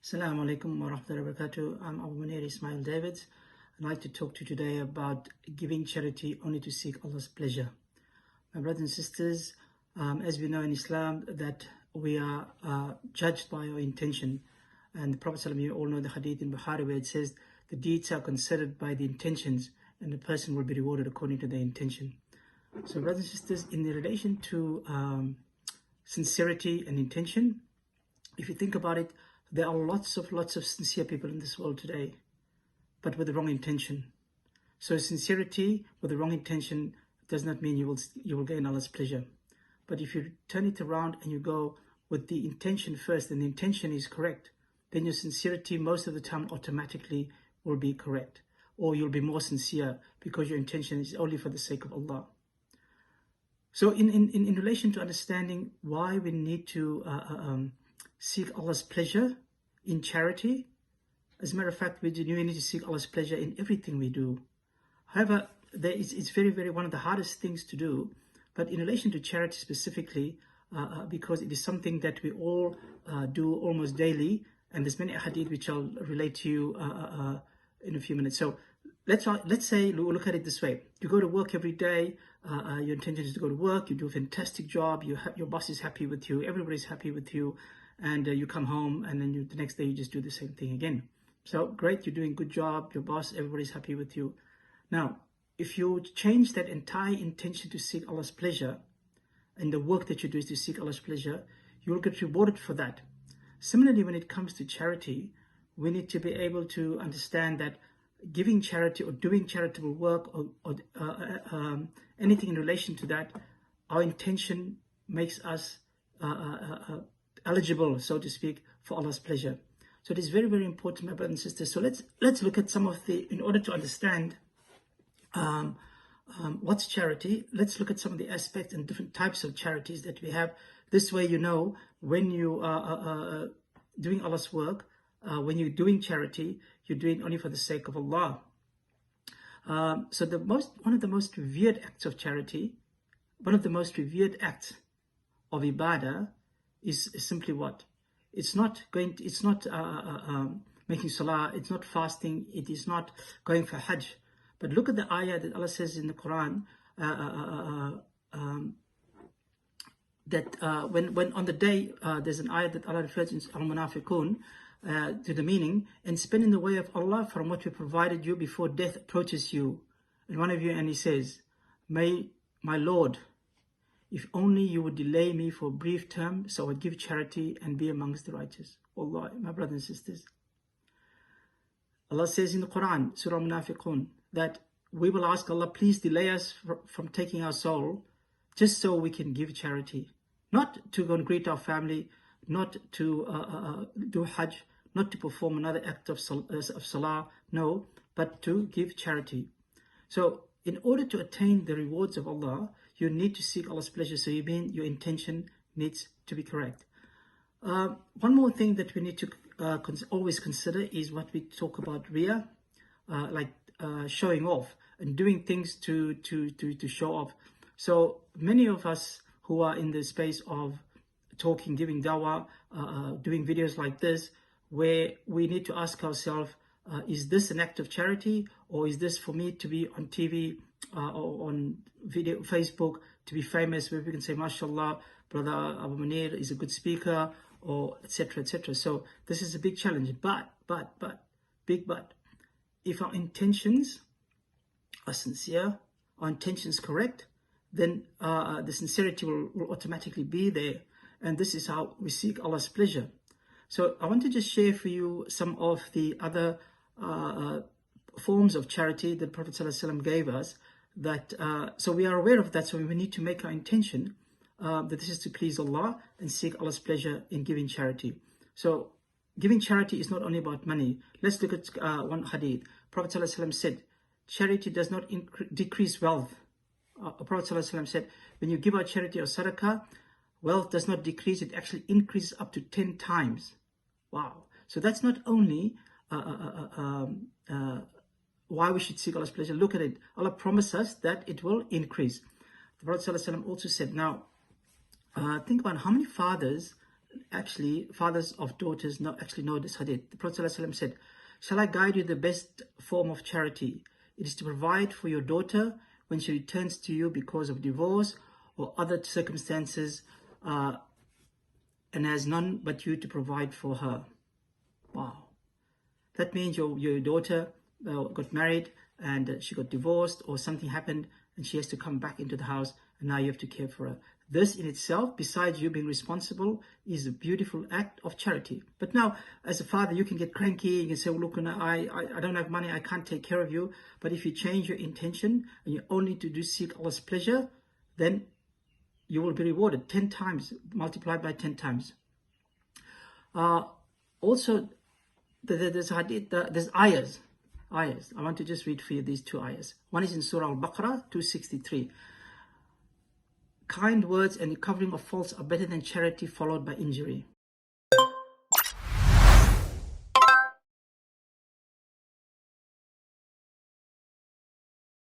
Assalamu alaikum wa rahmatullahi wa barakatuh. I'm 𝗕𝗏𝗺𝗶𝗹 Ismail David. I'd like to talk to you today about giving charity only to seek Allah's pleasure. My brothers and sisters, as we know in Islam that we are judged by our intention. And the Prophet ﷺ, you all know the hadith in Bukhari where it says the deeds are considered by the intentions and the person will be rewarded according to their intention. So brothers and sisters, in relation to sincerity and intention, if you think about it, there are lots of sincere people in this world today, but with the wrong intention. So sincerity with the wrong intention does not mean you will gain Allah's pleasure. But if you turn it around and you go with the intention first, and the intention is correct, then your sincerity most of the time automatically will be correct, or you'll be more sincere because your intention is only for the sake of Allah. So in relation to understanding why we need to seek Allah's pleasure in charity, as a matter of fact, we need to seek Allah's pleasure in everything we do. However, it's very one of the hardest things to do. But in relation to charity specifically, because it is something that we all do almost daily, and there's many hadith which I'll relate to you in a few minutes. So let's say, we'll look at it this way. You go to work every day, your intention is to go to work, you do a fantastic job, your boss is happy with you, everybody's happy with you, and you come home, and then the next day you just do the same thing again. So great, you're doing a good job, your boss, everybody's happy with you. Now, if you change that entire intention to seek Allah's pleasure, and the work that you do is to seek Allah's pleasure, you will get rewarded for that. Similarly, when it comes to charity, we need to be able to understand that giving charity or doing charitable work or anything in relation to that, our intention makes us eligible, so to speak, for Allah's pleasure. So it is very important, my brothers and sisters. So let's look at some of in order to understand what's charity, let's look at some of the aspects and different types of charities that we have. This way, you know, when you are doing Allah's work, when you're doing charity, you're doing only for the sake of Allah. So one of the most revered acts of charity, one of the most revered acts of ibadah is simply what? It's not making salah, it's not fasting, it is not going for hajj. But look at the ayah that Allah says in the Quran, that when on the day, there's an ayah that Allah refers to 𝗕𝗏𝗃𝗃 to the meaning, and spend in the way of Allah from what we provided you before death approaches you. And one of you, and he says, may my Lord, if only you would delay me for a brief term, so I would give charity and be amongst the righteous. Wallahi, my brothers and sisters. Allah says in the Quran, Surah Munafiqun, that we will ask Allah, please delay us from taking our soul, just so we can give charity. Not to go and greet our family, not to do hajj, not to perform another act of salah, no, but to give charity. So in order to attain the rewards of Allah, you need to seek Allah's pleasure. So your intention needs to be correct. One more thing that we need to always consider is what we talk about riya, like showing off and doing things to show off. So many of us who are in the space of talking, giving dawah, doing videos like this, where we need to ask ourselves, is this an act of charity, or is this for me to be on TV or on video, Facebook, to be famous, where we can say, mashallah, brother Abu Munir is a good speaker, or etc. So this is a big challenge, but, big but, if our intentions are sincere, our intentions correct, then the sincerity will automatically be there. And this is how we seek Allah's pleasure. So I want to just share for you some of the other forms of charity that Prophet ﷺ gave us. That so we are aware of that. So we need to make our intention that this is to please Allah and seek Allah's pleasure in giving charity. So giving charity is not only about money. Let's look at one hadith. Prophet ﷺ said, charity does not decrease wealth. Prophet ﷺ said, when you give out charity or sadaqah, wealth does not decrease, it actually increases up to 10 times. Wow. So that's not only why we should seek Allah's pleasure. Look at it. Allah promised us that it will increase. The Prophet ﷺ also said, now, think about how many fathers actually, fathers of daughters actually know this hadith. The Prophet ﷺ said, "Shall I guide you the best form of charity? It is to provide for your daughter when she returns to you because of divorce or other circumstances, and has none but you to provide for her." Wow. That means your daughter got married and she got divorced, or something happened and she has to come back into the house, and now you have to care for her. This in itself, besides you being responsible, is a beautiful act of charity. But now, as a father, you can get cranky. You can say, well, look, I don't have money, I can't take care of you. But if you change your intention and you only to seek Allah's pleasure, then you will be rewarded 10 times, multiplied by 10 times. Also, there's hadith, there's ayahs. I want to just read for you these two ayahs. One is in Surah Al-Baqarah 263. "Kind words and the covering of faults are better than charity followed by injury."